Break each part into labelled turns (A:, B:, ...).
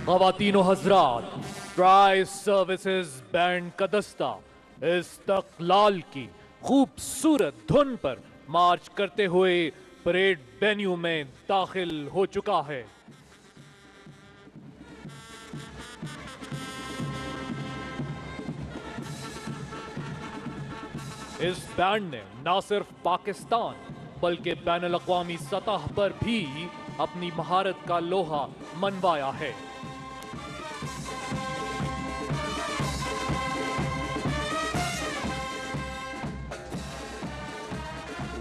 A: ख़वातीन व हज़रात, tri services band का दस्ता इस्तक़लाल की खूबसूरत धुन पर मार्च करते हुए परेड वेन्यू में दाखिल हो चुका है। इस बैंड ने न सिर्फ पाकिस्तान बल्कि बैनुल-अक़वामी सतह पर भी अपनी महारत का लोहा मनवाया है।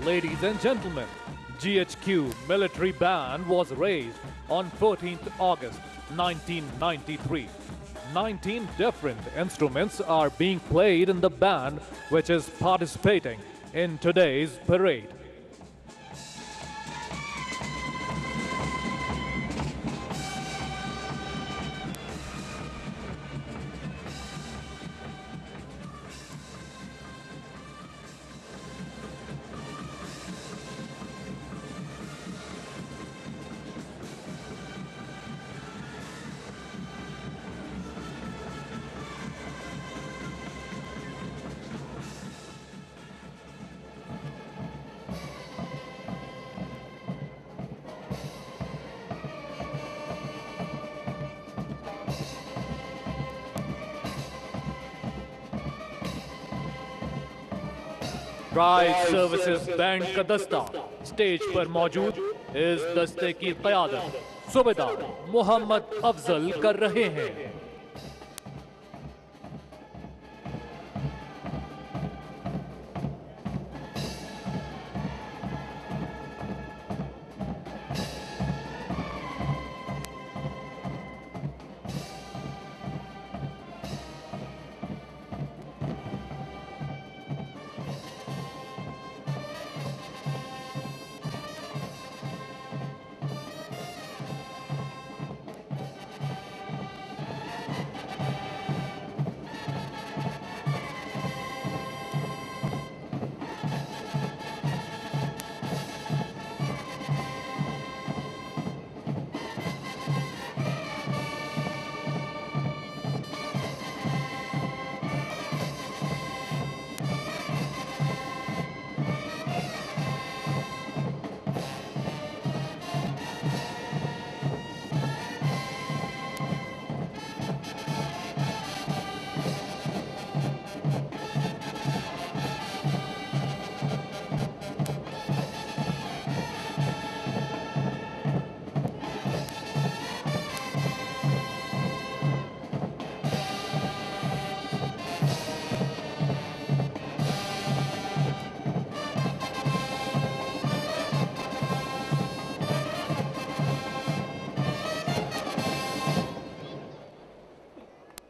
A: Ladies and gentlemen, GHQ military band was raised on 14th August 1993. 19 different instruments are being played in the band which is participating in today's parade. Tri services band का दस्ता स्टेज पर मौजूद। इस दस्ते की क़यादत सूबेदार मोहम्मद अफजल कर रहे हैं।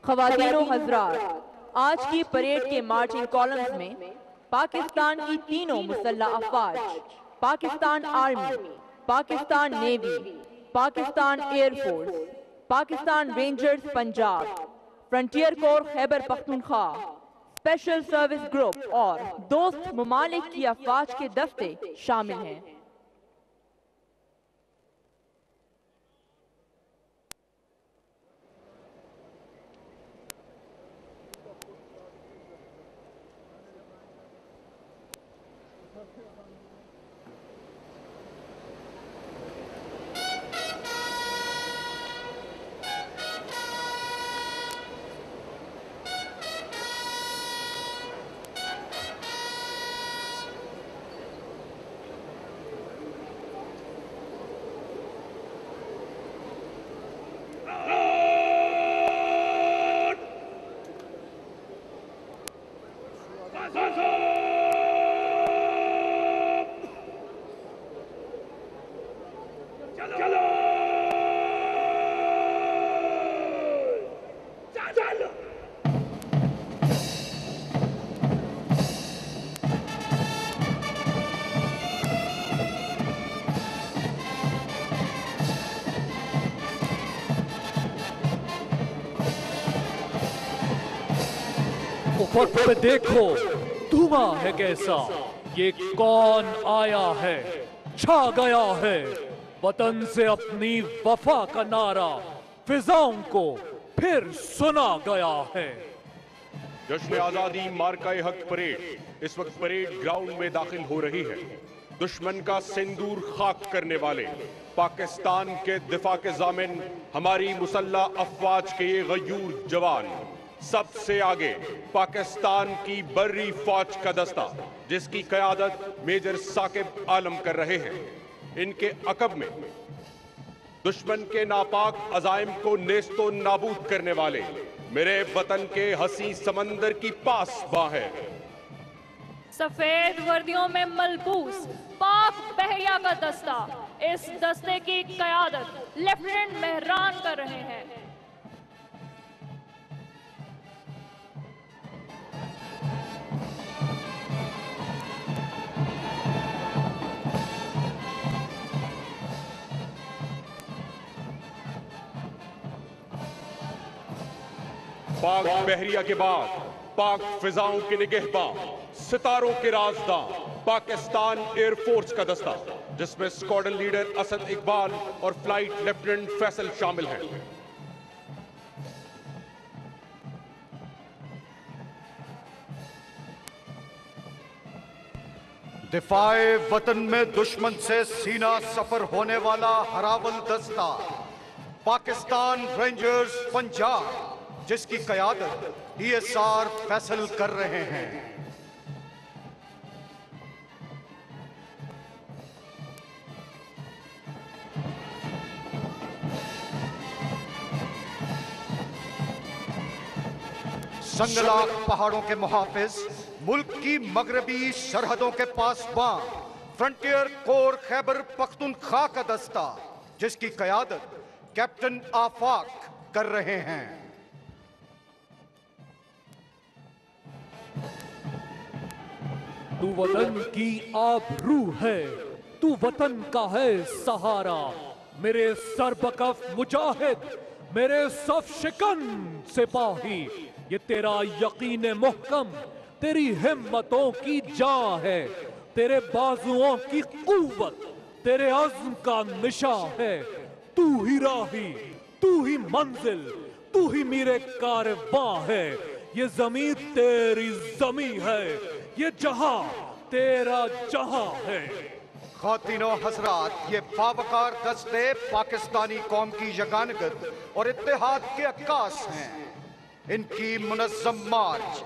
B: ख़वातीन व हज़रात, आज की परेड के मार्चिंग कॉलम्स में पाकिस्तान की तीनों मुसल्लह अफ़वाज, Pakistan army, Pakistan navy, Pakistan air force, Pakistan rangers Punjab, frontier corps Khyber Pakhtunkhwa, special service group और दोस्त ममालिक की अफ़वाज के दस्ते शामिल हैं।
A: ऊपर पे देखो, धुआं है कैसा, ये कौन आया है, छा गया है वतन से अपनी वफा का नारा, फिजाओं को फिर सुना गया है।
C: जश्न आजादी मार्का हक परेड इस वक्त परेड ग्राउंड में दाखिल हो रही है। दुश्मन का सिंदूर खाक करने वाले पाकिस्तान के दिफा के जामिन हमारी मुसल्ला अफवाज के ये गयूर जवान, सबसे आगे पाकिस्तान की बर्री फौज का दस्ता जिसकी क़यादत मेजर साकिब आलम कर रहे हैं। इनके अकब में दुश्मन के नापाक अजाइम को नेस्तो नाबूद करने वाले मेरे वतन के हसी समंदर की पासबां है।
D: सफेद वर्दियों में मलबूस पाक बहरिया का दस्ता, इस दस्ते की क़यादत लेफ्टिनेंट मेहरान कर रहे हैं।
C: पाक बहरिया के बाद पाक फिजाओं के निगहबान, सितारों के राजदां, पाकिस्तान एयरफोर्स का दस्ता जिसमें स्क्वाड्रन लीडर असद इकबाल और फ्लाइट लेफ्टिनेंट फैसल शामिल हैं।
E: दिफाए वतन में दुश्मन से सीना सफर होने वाला हरावल दस्ता पाकिस्तान रेंजर्स पंजाब जिसकी क़यादत DSR फैसल कर रहे हैं। संगलाक पहाड़ों के मुहाफिज, मुल्क की मगरबी सरहदों के पासबां फ्रंटियर कोर खैबर पख्तूनख्वा का दस्ता जिसकी क़यादत कैप्टन आफाक कर रहे हैं।
A: तू वतन की आबरू है, तू वतन का है सहारा, मेरे सरबकफ मुजाहिद, मेरे सफ शिकन सिपाही, ये तेरा यकीन मुहकम, तेरी हिम्मतों की जान है, तेरे बाजुओं की कुव्वत, तेरे अज़्म का निशा है। तू ही राही, तू ही मंजिल, तू ही मेरे कारवां है। ये जमीन तेरी जमी है, ये जहां तेरा जहां है।
E: खातिनो हजरात, ये बावकार दस्ते पाकिस्तानी कौम की यगानगत और इत्तेहाद के अक्कास हैं। इनकी मुनज़्ज़म मार्च,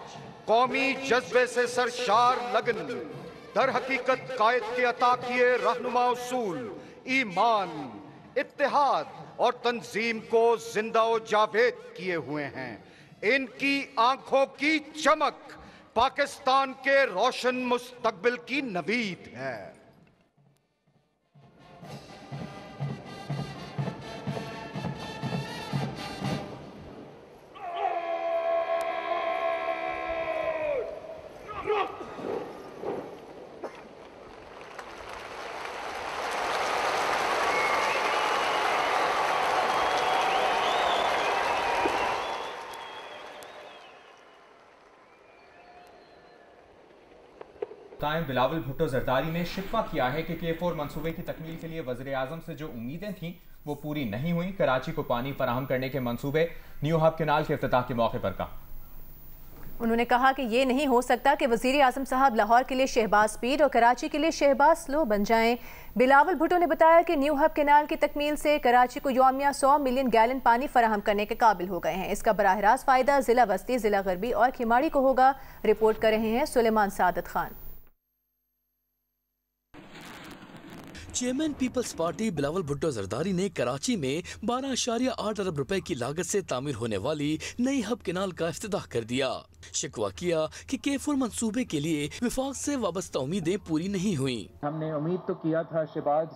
E: कौमी जज्बे से सरशार लगन, दर हकीकत कायद के अता किए रहनुमा उसूल, ईमान, इत्तेहाद और तंजीम को जिंदा व जावेद किए हुए हैं। इनकी आंखों की चमक पाकिस्तान के रोशन मुस्तकबिल की नवीद है।
F: कायम बिलावल भुट्टो जरदारी ने शिकवा किया है कि K4 मंसूबे की तकमील के लिए वज़ीर आज़म से जो उम्मीदें थीं वो पूरी नहीं हुई। कराची को पानी फराहम करने के मंसूबे न्यू हब कैनाल के इफ्तिताह के मौके पर कहा।
G: उन्होंने कहा कि ये नहीं हो सकता कि वज़ीर आज़म साहब लाहौर के लिए शहबाज स्पीड और कराची के लिए शहबाज स्लो बन जाएं। बिलावल भुट्टो ने बताया कि न्यू हब कैनाल की तकमील से कराची को यौमिया 100 मिलियन गैलन पानी फराहम करने के काबिल हो गए हैं। इसका बराह रास्त फ़ायदा ज़िला वस्ती, ज़िला गरबी और खिमाड़ी को होगा। रिपोर्ट कर रहे हैं सुलेमान सादत खान।
H: चेयरमैन पीपल्स पार्टी बिलावल भुट्टो जरदारी ने कराची में 12.8 अरब रुपए की लागत से तामीर होने वाली नई हब कैनाल का इफ्तिताह कर दिया। शिकवा किया कि K4 मंसूबे के लिए विफाक से वाबस्ता उम्मीदें पूरी नहीं हुई।
I: हमने उम्मीद तो किया था शहबाज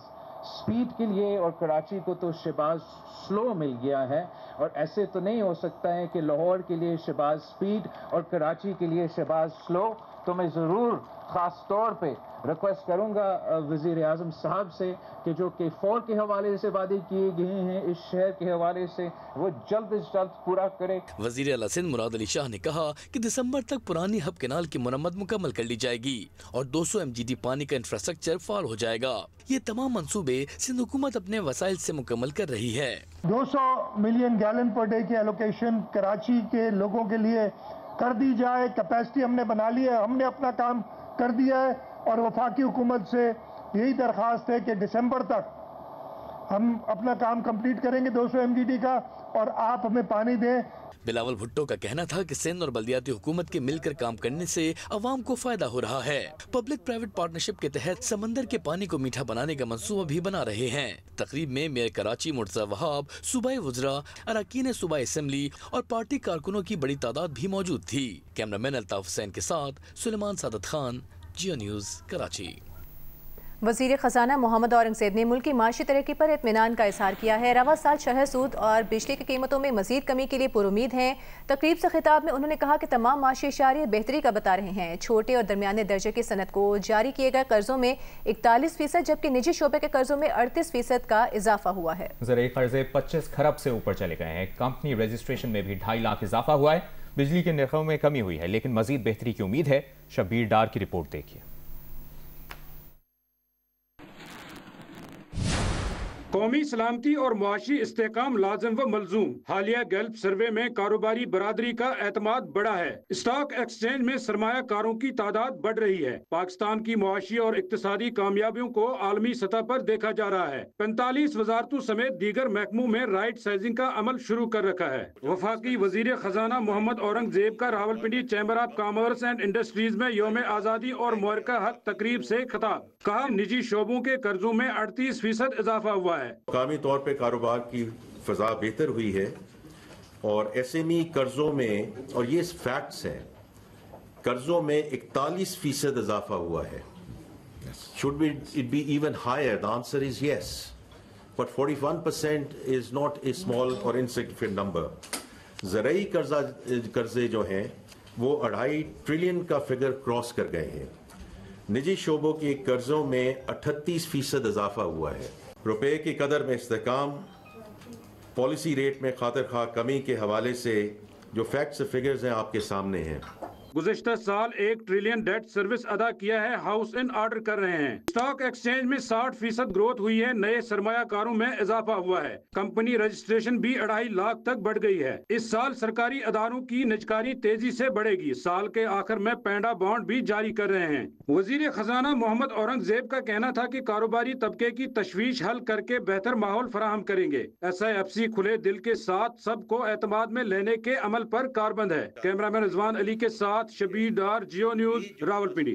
I: स्पीड के लिए और कराची को तो शहबाज स्लो मिल गया है, और ऐसे तो नहीं हो सकता है कि लाहौर के लिए शहबाज स्पीड और कराची के लिए शहबाज स्लो तो मैं ज़रूर ख़ास तौर पे रिक्वेस्ट करूंगा वज़ीर आज़म साहब से कि जो K4 के हवाले से वादे किए गए हैं इस शहर के हवाले से वो जल्द से जल्द पूरा करे।
H: वज़ीर आला सिंध मुराद अली शाह ने कहा कि दिसंबर तक पुरानी हब कैनाल की मरम्मत मुकम्मल कर ली जाएगी और 200 MGD पानी का इंफ्रास्ट्रक्चर फाल हो जाएगा। ये तमाम मंसूबे सिंध हुकूमत अपने वसाइल से मुकम्मल कर रही है।
J: 200 मिलियन गैलन पर डे की एलोकेशन कराची के लोगों के लिए कर दी जाए। कैपेसिटी हमने बना ली है, हमने अपना काम कर दिया है और वफाकी हुकूमत से यही दरख्वास्त है कि दिसंबर तक हम अपना काम कंप्लीट करेंगे 200 MGD का और आप हमें पानी दें।
H: बिलावल भुट्टो का कहना था कि सिंध और बल्दियाती हुकूमत के मिलकर काम करने से अवाम को फायदा हो रहा है। पब्लिक प्राइवेट पार्टनरशिप के तहत समंदर के पानी को मीठा बनाने का मंसूबा भी बना रहे हैं। तकरीब में मेयर कराची मुर्तज़ा वहाब, सूबाई वज़रा, अरकान सूबाई असेंबली और पार्टी कारकुनों की बड़ी तादाद भी मौजूद थी। कैमरामैन अल्ताफ हुसैन के साथ सुलेमान सादत खान, जियो न्यूज़, कराची।
G: वज़ीर ख़जाना मोहम्मद औरंगज़ेब ने मुल्क की माशी तरक्की पर इत्मीनान का इज़हार किया है। रवा साल शरह सूद और बिजली की कीमतों में मज़ीद कमी के लिए पुरुमीद हैं। तकरीब से खिताब में उन्होंने कहा कि तमाम माशी इशारे बेहतरी का बता रहे हैं। छोटे और दरमियाने दर्जे की सनत को जारी किए गए कर्जों में 41% जबकि निजी शोबे के कर्जों में 38% का इजाफा हुआ है।
F: ज़राई कर्जे 25 खरब से ऊपर चले गए हैं। कंपनी रजिस्ट्रेशन में भी 2.5 लाख इजाफा हुआ है। बिजली के नरखों में कमी हुई है लेकिन मजीद बेहतरी की उम्मीद है। शब्बीर डार की रिपोर्ट देखिए।
K: कौमी सलामती और मुआशी इस्तेकाम लाजम व मलजूम। हालिया गैल्प सर्वे में कारोबारी बरादरी का एतमाद बढ़ा है। स्टॉक एक्सचेंज में सरमायाकारों की तादाद बढ़ रही है। पाकिस्तान की मुआशी और इक्तिसादी कामयाबियों को आलमी सतह पर देखा जा रहा है। 45 वजारतों समेत दीगर महकमों में राइट साइजिंग का अमल शुरू कर रखा है। वफाकी वजीर खजाना मोहम्मद औरंगजेब का Rawalpindi chamber of commerce and industries में यौम आज़ादी और मुबारका हक तकरीब से खिताब। कहा निजी शोबों के कर्जों में 38% इजाफा हुआ है।
L: मुकामी तौर पे कारोबार की फ़ज़ा बेहतर हुई है और SME कर्जों में, और ये फैक्ट्स हैं, कर्जों में 41% इजाफा हुआ है। Should it be even higher? The answer is yes. But 41% is not a small or insignificant number. ज़राई कर्जे जो हैं वो 2.5 ट्रिलियन का फिगर क्रॉस कर गए हैं। निजी शोबों के कर्जों में 38% इजाफा हुआ है। रुपए की कदर में इस्तेकाम, पॉलिसी रेट में खातिर खा कमी के हवाले से जो फैक्ट्स फिगर्स हैं आपके सामने हैं।
K: गुज़िश्ता साल 1 ट्रिलियन डेट सर्विस अदा किया है। हाउस इन ऑर्डर कर रहे हैं। स्टॉक एक्सचेंज में 60% ग्रोथ हुई है। नए सरमायाकारों में इजाफा हुआ है। कंपनी रजिस्ट्रेशन भी 2.5 लाख तक बढ़ गई है। इस साल सरकारी अदारों की निजकारी तेजी से बढ़ेगी। साल के आखिर में पैंडा बॉन्ड भी जारी कर रहे हैं। वजीर खजाना मोहम्मद औरंगजेब का कहना था कि कारोबारी तबके की तशवीश हल करके बेहतर माहौल फराहम करेंगे। SIFC खुले दिल के साथ सबको एतमाद में लेने के अमल पर कारबंद है। कैमरामैन रिजवान अली के साथ शबीर डार, जियो न्यूज़, रावलपिंडी।